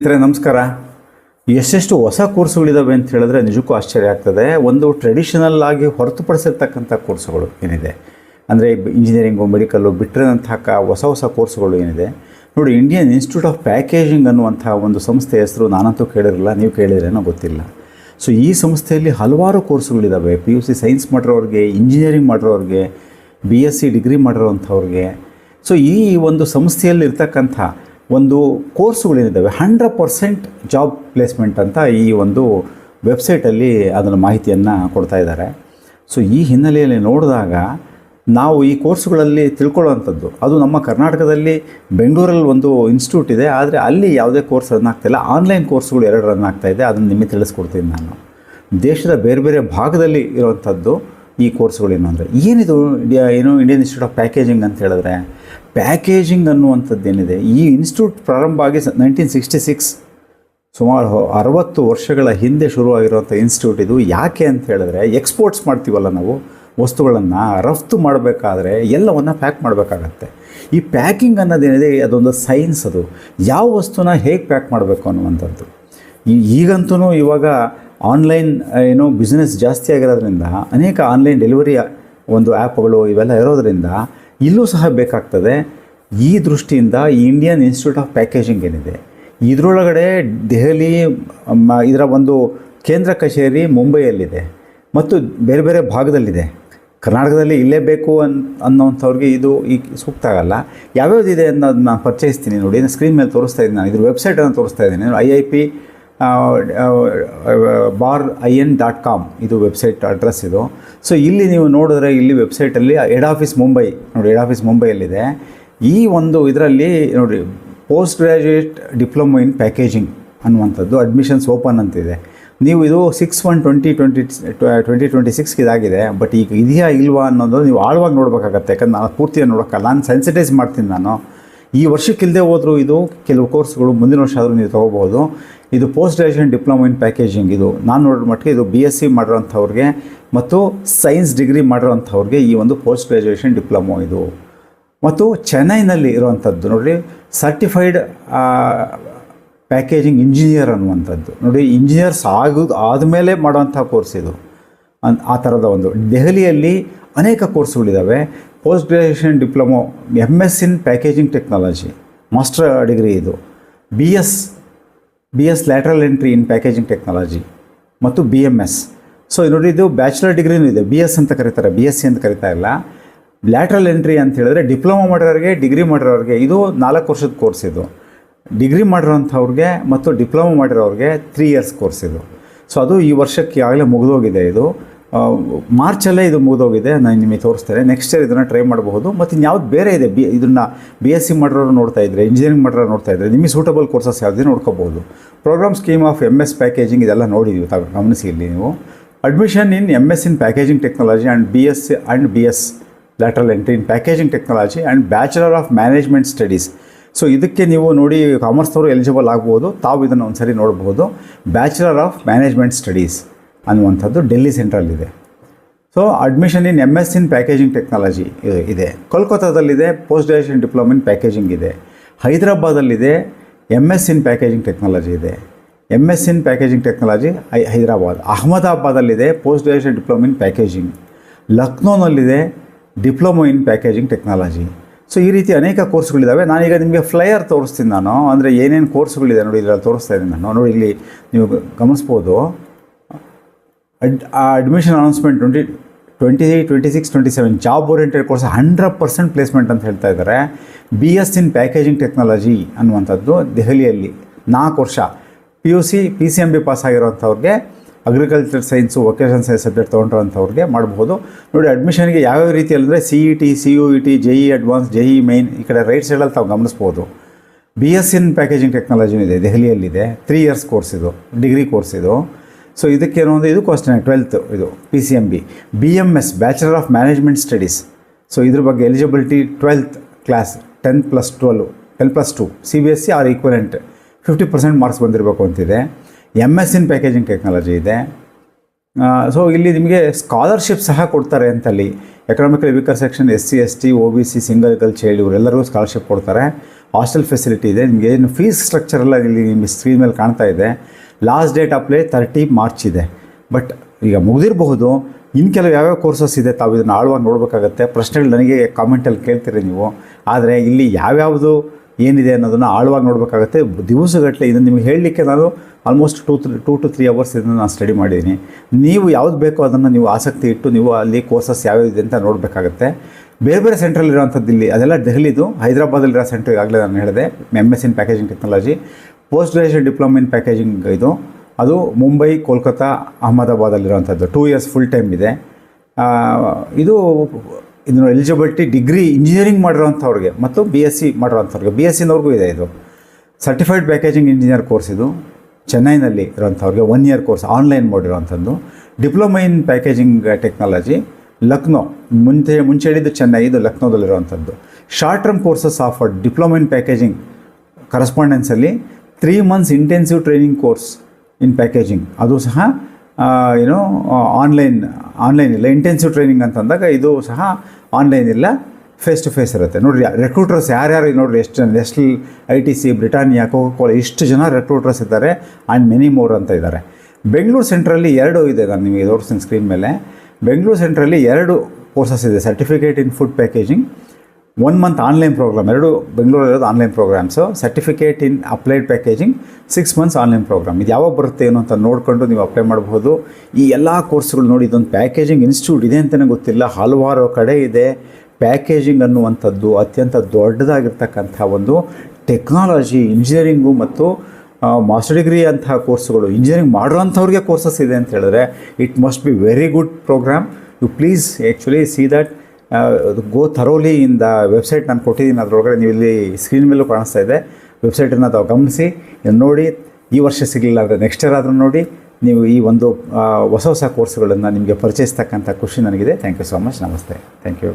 ನಮಸ್ಕಾರ. ಎಷ್ಟೆಷ್ಟು ಹೊಸ ಕೋರ್ಸುಗಳಿದ್ದಾವೆ ಅಂತ ಹೇಳಿದ್ರೆ ನಿಜಕ್ಕೂ ಆಶ್ಚರ್ಯ ಆಗ್ತದೆ. ಒಂದು ಟ್ರೆಡಿಷನಲ್ ಆಗಿ ಹೊರತುಪಡಿಸಿರ್ತಕ್ಕಂಥ ಕೋರ್ಸುಗಳು ಏನಿದೆ ಅಂದರೆ ಇಂಜಿನಿಯರಿಂಗು, ಮೆಡಿಕಲ್ಲು ಬಿಟ್ಟಿರೋಂಥ ಹೊಸ ಕೋರ್ಸುಗಳು ಏನಿದೆ ನೋಡಿ. ಇಂಡಿಯನ್ ಇನ್ಸ್ಟಿಟ್ಯೂಟ್ ಆಫ್ ಪ್ಯಾಕೇಜಿಂಗ್ ಅನ್ನುವಂಥ ಒಂದು ಸಂಸ್ಥೆ ಹೆಸರು ನಾನಂತೂ ಕೇಳಿರಲಿಲ್ಲ, ನೀವು ಕೇಳಿದ್ರೇನೋ ಗೊತ್ತಿಲ್ಲ. ಸೊ ಈ ಸಂಸ್ಥೆಯಲ್ಲಿ ಹಲವಾರು ಕೋರ್ಸುಗಳಿದ್ದಾವೆ. PUC ಸೈನ್ಸ್ ಮಾಡಿರೋರಿಗೆ, ಇಂಜಿನಿಯರಿಂಗ್ ಮಾಡಿರೋರಿಗೆ, BSc ಡಿಗ್ರಿ ಮಾಡಿರೋವಂಥವ್ರಿಗೆ. ಸೊ ಈ ಒಂದು ಸಂಸ್ಥೆಯಲ್ಲಿ ಇರ್ತಕ್ಕಂಥ ಒಂದು ಕೋರ್ಸುಗಳೇನಿದ್ದಾವೆ 100% ಜಾಬ್ ಪ್ಲೇಸ್ಮೆಂಟ್ ಅಂತ ಈ ಒಂದು ವೆಬ್ಸೈಟಲ್ಲಿ ಅದನ್ನು ಮಾಹಿತಿಯನ್ನು ಕೊಡ್ತಾ ಇದ್ದಾರೆ. ಸೊ ಈ ಹಿನ್ನೆಲೆಯಲ್ಲಿ ನೋಡಿದಾಗ ನಾವು ಈ ಕೋರ್ಸುಗಳಲ್ಲಿ ತಿಳ್ಕೊಳ್ಳೋವಂಥದ್ದು, ಅದು ನಮ್ಮ ಕರ್ನಾಟಕದಲ್ಲಿ ಬೆಂಗಳೂರಲ್ಲಿ ಒಂದು ಇನ್ಸ್ಟಿಟ್ಯೂಟ್ ಇದೆ, ಆದರೆ ಅಲ್ಲಿ ಯಾವುದೇ ಕೋರ್ಸ್ ರನ್ ಆಗ್ತಾಯಿಲ್ಲ. ಆನ್ಲೈನ್ ಕೋರ್ಸುಗಳು 2 ರನ್ ಆಗ್ತಾಯಿದೆ. ಅದನ್ನು ನಿಮಗೆ ತಿಳಿಸ್ಕೊಡ್ತೀನಿ ನಾನು. ದೇಶದ ಬೇರೆ ಬೇರೆ ಭಾಗದಲ್ಲಿ ಇರುವಂಥದ್ದು ಈ ಕೋರ್ಸುಗಳೇನು ಅಂದರೆ ಏನಿದು ಇಂಡಿಯನ್ ಇನ್ಸ್ಟಿಟ್ಯೂಟ್ ಆಫ್ ಪ್ಯಾಕೇಜಿಂಗ್ ಅಂತ ಹೇಳಿದ್ರೆ, ಪ್ಯಾಕೇಜಿಂಗ್ ಅನ್ನುವಂಥದ್ದು ಏನಿದೆ, ಈ ಇನ್ಸ್ಟಿಟ್ಯೂಟ್ ಪ್ರಾರಂಭ ಆಗಿ 1966, ಸುಮಾರು 60 ವರ್ಷಗಳ ಹಿಂದೆ ಶುರುವಾಗಿರುವಂಥ ಇನ್ಸ್ಟಿಟ್ಯೂಟ್ ಇದು. ಯಾಕೆ ಅಂತ ಹೇಳಿದ್ರೆ, ಎಕ್ಸ್ಪೋರ್ಟ್ಸ್ ಮಾಡ್ತೀವಲ್ಲ ನಾವು ವಸ್ತುಗಳನ್ನು, ರಫ್ತು ಮಾಡಬೇಕಾದ್ರೆ ಎಲ್ಲವನ್ನು ಪ್ಯಾಕ್ ಮಾಡಬೇಕಾಗತ್ತೆ. ಈ ಪ್ಯಾಕಿಂಗ್ ಅನ್ನೋದೇನಿದೆ ಅದೊಂದು ಸೈನ್ಸ್. ಅದು ಯಾವ ವಸ್ತುನ ಹೇಗೆ ಪ್ಯಾಕ್ ಮಾಡಬೇಕು ಅನ್ನುವಂಥದ್ದು. ಈಗಂತೂ ಇವಾಗ ಆನ್ಲೈನ್ ಬಿಸ್ನೆಸ್ ಜಾಸ್ತಿ ಆಗಿರೋದ್ರಿಂದ ಅನೇಕ ಆನ್ಲೈನ್ ಡೆಲಿವರಿ ಒಂದು ಆ್ಯಪ್ಗಳು ಇವೆಲ್ಲ ಇರೋದರಿಂದ ಇಲ್ಲೂ ಸಹ ಬೇಕಾಗ್ತದೆ. ಈ ದೃಷ್ಟಿಯಿಂದ ಈ ಇಂಡಿಯನ್ ಇನ್ಸ್ಟಿಟ್ಯೂಟ್ ಆಫ್ ಪ್ಯಾಕೇಜಿಂಗ್ ಏನಿದೆ ಇದರೊಳಗಡೆ ದೆಹಲಿ, ಇದರ ಒಂದು ಕೇಂದ್ರ ಕಚೇರಿ ಮುಂಬೈಯಲ್ಲಿದೆ ಮತ್ತು ಬೇರೆ ಬೇರೆ ಭಾಗದಲ್ಲಿದೆ. ಕರ್ನಾಟಕದಲ್ಲಿ ಇಲ್ಲೇ ಬೇಕು ಅನ್ನೋಂಥವ್ರಿಗೆ ಇದು ಈಗ ಸೂಕ್ತ ಆಗಲ್ಲ. ಯಾವ್ಯಾವುದಿದೆ ಅನ್ನೋದು ನಾನು ಪರಿಚಯಿಸ್ತೀನಿ ನೋಡಿ. ಸ್ಕ್ರೀನ್ ಮೇಲೆ ತೋರಿಸ್ತಾ ಇದ್ದೀನಿ, ನಾನು ಇದ್ರ ವೆಬ್ಸೈಟನ್ನು ತೋರಿಸ್ತಾ ಇದ್ದೀನಿ. IIP-in.com ಇದು ವೆಬ್ಸೈಟ್ ಅಡ್ರೆಸ್ ಇದು. ಸೊ ಇಲ್ಲಿ ನೀವು ನೋಡಿದ್ರೆ ಇಲ್ಲಿ ವೆಬ್ಸೈಟಲ್ಲಿ ಹೆಡ್ ಆಫೀಸ್ ಮುಂಬೈ ನೋಡಿ, ಹೆಡ್ ಆಫೀಸ್ ಮುಂಬೈಯಲ್ಲಿದೆ. ಈ ಒಂದು ಇದರಲ್ಲಿ ನೋಡಿ, post graduate diploma in packaging ಅನ್ನುವಂಥದ್ದು ಅಡ್ಮಿಷನ್ಸ್ ಓಪನ್ ಅಂತಿದೆ. ನೀವು ಇದು 6/1/2026 ಇದಾಗಿದೆ. ಬಟ್ ಈಗ ಇದೆಯಾ ಇಲ್ವಾ ಅನ್ನೋದು ನೀವು ಆಳವಾಗಿ ನೋಡಬೇಕಾಗತ್ತೆ. ಯಾಕಂದ್ರೆ ನಾನು ಪೂರ್ತಿಯಾಗಿ ನೋಡೋಕ್ಕಲ್ಲ, ನಾನು ಸೆನ್ಸಿಟೈಸ್ ಮಾಡ್ತೀನಿ ನಾನು. ಈ ವರ್ಷಕ್ಕಿಲ್ಲದೆ ಹೋದರೂ ಇದು ಕೆಲವು ಕೋರ್ಸ್ಗಳು ಮುಂದಿನ ವರ್ಷ ಆದರೂ ನೀವು ತೊಗೋಬೋದು. ಇದು post graduation diploma in packaging. ಇದು ನಾನು ನೋಡೋ ಮಟ್ಟಿಗೆ ಇದು BSc ಮಾಡಿರೋಂಥವ್ರಿಗೆ ಮತ್ತು ಸೈನ್ಸ್ ಡಿಗ್ರಿ ಮಾಡಿರೋಂಥವ್ರಿಗೆ ಈ ಒಂದು ಪೋಸ್ಟ್ ಗ್ರ್ಯಾಜುಯೇಷನ್ ಡಿಪ್ಲೊಮೊ ಇದು. ಮತ್ತು ಚೆನ್ನೈನಲ್ಲಿ ಇರುವಂಥದ್ದು ನೋಡಿ, ಸರ್ಟಿಫೈಡ್ ಪ್ಯಾಕೇಜಿಂಗ್ ಇಂಜಿನಿಯರ್ ಅನ್ನುವಂಥದ್ದು ನೋಡಿ. ಇಂಜಿನಿಯರ್ಸ್ ಆದಮೇಲೆ ಮಾಡೋವಂಥ ಕೋರ್ಸ್ ಇದು. ಆ ಥರದ ಒಂದು ದೆಹಲಿಯಲ್ಲಿ ಅನೇಕ ಕೋರ್ಸ್ಗಳಿದ್ದಾವೆ. Post graduation diploma MS in packaging technology master degree ಇದು. BS lateral entry in packaging technology ಮತ್ತು BMS. ಸೊ ನೋಡಿ, ಇದು ಬ್ಯಾಚುಲರ್ ಡಿಗ್ರಿನೂ ಇದೆ. BS ಅಂತ ಕರೀತಾರೆ, BSc ಅಂತ ಕರೀತಾ ಇಲ್ಲ. ಲ್ಯಾಟ್ರಲ್ ಎಂಟ್ರಿ ಅಂತ ಹೇಳಿದ್ರೆ ಡಿಪ್ಲೊಮೊ ಮಾಡಿರೋರಿಗೆ, ಡಿಗ್ರಿ ಮಾಡಿರೋರಿಗೆ ಇದು 4 ವರ್ಷದ ಕೋರ್ಸ್ ಇದು. ಡಿಗ್ರಿ ಮಾಡಿರೋಂಥವ್ರಿಗೆ ಮತ್ತು ಡಿಪ್ಲೊಮೊ ಮಾಡಿರೋರಿಗೆ 3 ಇಯರ್ಸ್ ಕೋರ್ಸ್ ಇದು. ಸೊ ಅದು ಈ ವರ್ಷಕ್ಕೆ ಆಗಲೇ ಮುಗಿದೋಗಿದೆ. ಇದು ಮಾರ್ಚಲ್ಲೇ ಇದು ಮುಗಿದೋಗಿದೆ. ನಾನು ನಿಮಗೆ ತೋರಿಸ್ತೇನೆ. ನೆಕ್ಸ್ಟ್ ಇಯರ್ ಇದನ್ನು ಟ್ರೈ ಮಾಡಬಹುದು. ಮತ್ತು ಇನ್ಯಾವ್ದು ಬೇರೆ ಇದೆ, ಇದನ್ನು BSc ಮಾಡಿರೋರು ನೋಡ್ತಾ ಇದ್ದರೆ, ಇಂಜಿನಿಯರಿಂಗ್ ಮಾಡಿರೋರು ನೋಡ್ತಾ ಇದ್ದರೆ, ನಿಮಗೆ ಸೂಟಬಲ್ ಕೋರ್ಸಸ್ ಯಾವುದೇ ನೋಡ್ಕೋಬೋದು. Programme scheme of MS packaging ಇದೆಲ್ಲ ನೋಡಿದ್ದೀವಿ, ಗಮನಿಸಿ ಇಲ್ಲಿ ನೀವು. Admission in MS in packaging technology and BS lateral entry in packaging technology and bachelor of management studies. So ಇದಕ್ಕೆ ನೀವು ನೋಡಿ, ಕಾಮರ್ಸ್ನವರು ಎಲಿಜಿಬಲ್ ಆಗ್ಬೋದು. ತಾವು ಇದನ್ನು ಒಂದು ಸರಿ ನೋಡ್ಬೋದು. ಬ್ಯಾಚುಲರ್ ಆಫ್ ಮ್ಯಾನೇಜ್ಮೆಂಟ್ ಸ್ಟಡೀಸ್ ಅನ್ನುವಂಥದ್ದು ಡೆಲ್ಲಿ ಸೆಂಟ್ರಲ್ಲಿದೆ. So admission in MS in packaging technology ಇದೆ. ಕೋಲ್ಕತ್ತಾದಲ್ಲಿದೆ post graduation diploma in packaging ಇದೆ. ಹೈದರಾಬಾದಲ್ಲಿದೆ MS ಇನ್ ಪ್ಯಾಕೇಜಿಂಗ್ ಟೆಕ್ನಾಲಜಿ ಇದೆ. MS in packaging technology Hyderabad. ಅಹಮದಾಬಾದಲ್ಲಿದೆ post graduation diploma in packaging. ಲಕ್ನೋನಲ್ಲಿದೆ diploma in packaging technology. So ಈ ರೀತಿ ಅನೇಕ ಕೋರ್ಸ್ಗಳಿದ್ದಾವೆ. ನಾನೀಗ ನಿಮಗೆ ಫ್ಲೈಯರ್ ತೋರಿಸ್ತೀನಿ ನಾನು, ಅಂದರೆ ಏನೇನು ಕೋರ್ಸ್ಗಳಿದೆ ನೋಡಿ, ಇದರಲ್ಲಿ ತೋರಿಸ್ತಾ ಇದ್ದೀನಿ ನಾನು. ನೋಡಿ, ಇಲ್ಲಿ ನೀವು ಗಮನಿಸ್ಬೋದು. Admission announcement 2026-27 job oriented course 100% placement ಅಂತ ಹೇಳ್ತಾ ಇದ್ದಾರೆ. BS ಇನ್ ಪ್ಯಾಕೇಜಿಂಗ್ ಟೆಕ್ನಾಲಜಿ ಅನ್ನುವಂಥದ್ದು ದೆಹಲಿಯಲ್ಲಿ 4 ವರ್ಷ PUC PCMB ಪಾಸ್ ಆಗಿರೋಂಥವ್ರಿಗೆ, agriculture science, vocation science subject ತೊಗೊಂಡಿರೋಂಥವ್ರಿಗೆ ಮಾಡ್ಬೋದು. ನೋಡಿ, ಅಡ್ಮಿಷನ್ಗೆ ಯಾವ್ಯಾವ ರೀತಿಯಲ್ಲಿ ಅಂದರೆ CET, CUET, JEE advance, JEE main, ಈ ಕಡೆ ರೈಟ್ ಸೈಡಲ್ಲಿ ತಾವು ಗಮನಿಸ್ಬೋದು. BS ಇನ್ ಪ್ಯಾಕೇಜಿಂಗ್ ಟೆಕ್ನಾಲಜಿನೂ ಇದೆ, ದೆಹಲಿಯಲ್ಲಿದೆ. 3 ಇಯರ್ಸ್ ಕೋರ್ಸ್ ಇದು, ಡಿಗ್ರಿ ಕೋರ್ಸ್ ಇದು. ಸೊ ಇದಕ್ಕೇನೋ ಒಂದು ಇದು ಕ್ವಶನ್ 12th ಇದು PCMB. BMS bachelor of management studies. So ಇದ್ರ ಬಗ್ಗೆ eligibility 12th class 10+2 CBSE or equivalent 50% marks ಬಂದಿರಬೇಕು ಅಂತಿದೆ. MS ಇನ್ ಪ್ಯಾಕೇಜಿಂಗ್ ಟೆಕ್ನಾಲಜಿ ಇದೆ. ಸೊ ಇಲ್ಲಿ ನಿಮಗೆ ಸ್ಕಾಲರ್ಶಿಪ್ ಸಹ ಕೊಡ್ತಾರೆ ಅಂತಲ್ಲಿ. Economically weaker section, SC ST OBC single girl child ಇವರೆಲ್ಲರಿಗೂ ಸ್ಕಾಲರ್ಶಿಪ್ ಕೊಡ್ತಾರೆ. ಹಾಸ್ಟೆಲ್ ಫೆಸಿಲಿಟಿ ಇದೆ. ನಿಮಗೆ ಏನು ಫೀಸ್ ಸ್ಟ್ರಕ್ಚರ್ ಎಲ್ಲ ಇಲ್ಲಿ ನಿಮ್ಮ ಸ್ಕ್ರೀನ್ ಮೇಲೆ ಕಾಣ್ತಾ ಇದೆ. ಲಾಸ್ಟ್ ಡೇಟ್ ಅಪ್ಲೈ 30 ಮಾರ್ಚ್ ಇದೆ. ಬಟ್ ಈಗ ಮುಗಿದಿರಬಹುದು. ಇನ್ನು ಕೆಲವು ಯಾವ್ಯಾವ ಕೋರ್ಸಸ್ ಇದೆ ತಾವು ಇದನ್ನು ಆಳವಾಗಿ ನೋಡಬೇಕಾಗತ್ತೆ. ಪ್ರಶ್ನೆಗಳು ನನಗೆ ಕಾಮೆಂಟಲ್ಲಿ ಕೇಳ್ತೀರಿ ನೀವು. ಆದರೆ ಇಲ್ಲಿ ಯಾವ್ಯಾವುದು ಏನಿದೆ ಅನ್ನೋದನ್ನು ಆಳವಾಗಿ ನೋಡಬೇಕಾಗತ್ತೆ. ದಿವಸಗಟ್ಟಲೆ ಇದನ್ನು ನಿಮಗೆ ಹೇಳಲಿಕ್ಕೆ ನಾನು ಆಲ್ಮೋಸ್ಟ್ 2 to 3 ಅವರ್ಸ್ ಇದನ್ನು ನಾನು ಸ್ಟಡಿ ಮಾಡಿದ್ದೀನಿ. ನೀವು ಯಾವ್ದು ಬೇಕೋ ಅದನ್ನು ನೀವು ಆಸಕ್ತಿ ಇಟ್ಟು ನೀವು ಅಲ್ಲಿ ಕೋರ್ಸಸ್ ಯಾವ್ಯಾವಿದೆ ಅಂತ ನೋಡಬೇಕಾಗತ್ತೆ. ಬೇರೆ ಬೇರೆ ಸೆಂಟ್ರಲ್ಲಿ ಇರೋವಂಥದ್ದು ಇಲ್ಲಿ ಅದೆಲ್ಲ ದೆಹಲಿದು. ಹೈದರಾಬಾದಲ್ಲಿರೋ ಸೆಂಟ್ರ್ ಈಗಾಗಲೇ ನಾನು ಹೇಳಿದೆ, MS in packaging technology. Post graduate diploma in packaging ಇದು, ಅದು ಮುಂಬೈ, ಕೋಲ್ಕತ್ತಾ, ಅಹಮದಾಬಾದಲ್ಲಿರೋವಂಥದ್ದು. 2 years ಫುಲ್ ಟೈಮ್ ಇದೆ. ಇದನ್ನು ಎಲಿಜಿಬಿಲಿಟಿ ಡಿಗ್ರಿ ಇಂಜಿನಿಯರಿಂಗ್ ಮಾಡಿರೋವಂಥವ್ರಿಗೆ ಮತ್ತು BSc ಮಾಡಿರೋವಂಥವ್ರಿಗೆ, BScನವ್ರಿಗೂ ಇದೆ. ಇದು ಸರ್ಟಿಫೈಡ್ ಪ್ಯಾಕೇಜಿಂಗ್ ಇಂಜಿನಿಯರ್ ಕೋರ್ಸ್. ಇದು ಚೆನ್ನೈನಲ್ಲಿ ಇರೋವಂಥವ್ರಿಗೆ 1 year ಕೋರ್ಸ್ ಆನ್ಲೈನ್ ಮಾಡಿರೋವಂಥದ್ದು. Diploma in packaging technology Lucknow, ಮುಂಚೆ ಹೇಳಿದ್ದು ಚೆನ್ನೈ, ಇದು ಲಕ್ನೋದಲ್ಲಿರುವಂಥದ್ದು. Short term courses offered diploma in packaging ಕರೆಸ್ಪಾಂಡೆನ್ಸಲ್ಲಿ 3 months intensive training course in packaging. ಅದು ಸಹ ಆನ್ಲೈನ್ ಇಲ್ಲ. ಇಂಟೆನ್ಸಿವ್ ಟ್ರೈನಿಂಗ್ ಅಂತಂದಾಗ ಇದು ಸಹ ಆನ್ಲೈನ್ ಇಲ್ಲ, ಫೇಸ್ ಟು ಫೇಸ್ ಇರುತ್ತೆ. ನೋಡಿರಿ ರೆಕ್ರೂಟರ್ಸ್ ಯಾರ್ಯಾರು ನೋಡಿರಿ, ಎಷ್ಟು ಜನ, ನೆಸ್ಟಲ್, ITC, ಬ್ರಿಟಾನಿಯಾ, ಕೋಕೋ, ಇಷ್ಟು ಜನ ರೆಕ್ರೂಟರ್ಸ್ ಇದ್ದಾರೆ. ಆ್ಯಂಡ್ ಮೆನಿ ಮೋರ್ ಅಂತ ಇದ್ದಾರೆ. ಬೆಂಗಳೂರು ಸೆಂಟ್ರಲ್ಲಿ 2 ಇದೆ. ನಾನು ನಿಮಗೆ ತೋರಿಸ್ತೀನಿ ಸ್ಕ್ರೀನ್ ಮೇಲೆ. ಬೆಂಗಳೂರು ಸೆಂಟ್ರಲ್ಲಿ 2 ಕೋರ್ಸಸ್ ಇದೆ. Certificate in food packaging, 1 month online program. 2 ಬೆಂಗಳೂರಲ್ಲಿರೋದು online programs. Certificate in applied packaging 6 months online program. ಇದು ಯಾವಾಗ ಬರುತ್ತೆ ಏನು ಅಂತ ನೋಡಿಕೊಂಡು ನೀವು ಅಪ್ಲೈ ಮಾಡಬಹುದು. ಈ ಎಲ್ಲ ಕೋರ್ಸ್ಗಳು ನೋಡಿ, ಇದೊಂದು ಪ್ಯಾಕೇಜಿಂಗ್ ಇನ್ಸ್ಟಿಟ್ಯೂಟ್ ಇದೆ ಅಂತಲೇ ಗೊತ್ತಿಲ್ಲ, ಹಲವಾರು ಕಡೆ ಇದೆ. ಪ್ಯಾಕೇಜಿಂಗ್ ಅನ್ನುವಂಥದ್ದು ಅತ್ಯಂತ ದೊಡ್ಡದಾಗಿರ್ತಕ್ಕಂಥ ಒಂದು ಟೆಕ್ನಾಲಜಿ. ಇಂಜಿನಿಯರಿಂಗು ಮತ್ತು ಮಾಸ್ಟರ್ ಡಿಗ್ರಿ ಅಂತಹ ಕೋರ್ಸ್ಗಳು, ಇಂಜಿನಿಯರಿಂಗ್ ಮಾಡೋವಂಥವ್ರಿಗೆ ಕೋರ್ಸಸ್ ಇದೆ ಅಂತ ಹೇಳಿದ್ರೆ it must be very good programme. You please actually see that, go thoroughly in the website ನಾನು ಕೊಟ್ಟಿದ್ದೀನಿ. ಅದರೊಳಗಡೆ ನೀವು ಇಲ್ಲಿ ಸ್ಕ್ರೀನ್ ಮೇಲೂ ಕಾಣಿಸ್ತಾ ಇದೆ. ವೆಬ್ಸೈಟನ್ನು ತಾವು ಗಮನಿಸಿ ನೋಡಿ. ಈ ವರ್ಷ ಸಿಗಲಿಲ್ಲ ಅಂದರೆ ನೆಕ್ಸ್ಟ್ ಇಯರ್ ಆದರೂ ನೋಡಿ. ನೀವು ಈ ಒಂದು ಹೊಸ ಕೋರ್ಸ್ಗಳನ್ನು ನಿಮಗೆ ಪರಿಚಯಿಸ್ತಕ್ಕಂಥ ಖುಷಿ ನನಗಿದೆ. Thank you so much. ನಮಸ್ತೆ. Thank you.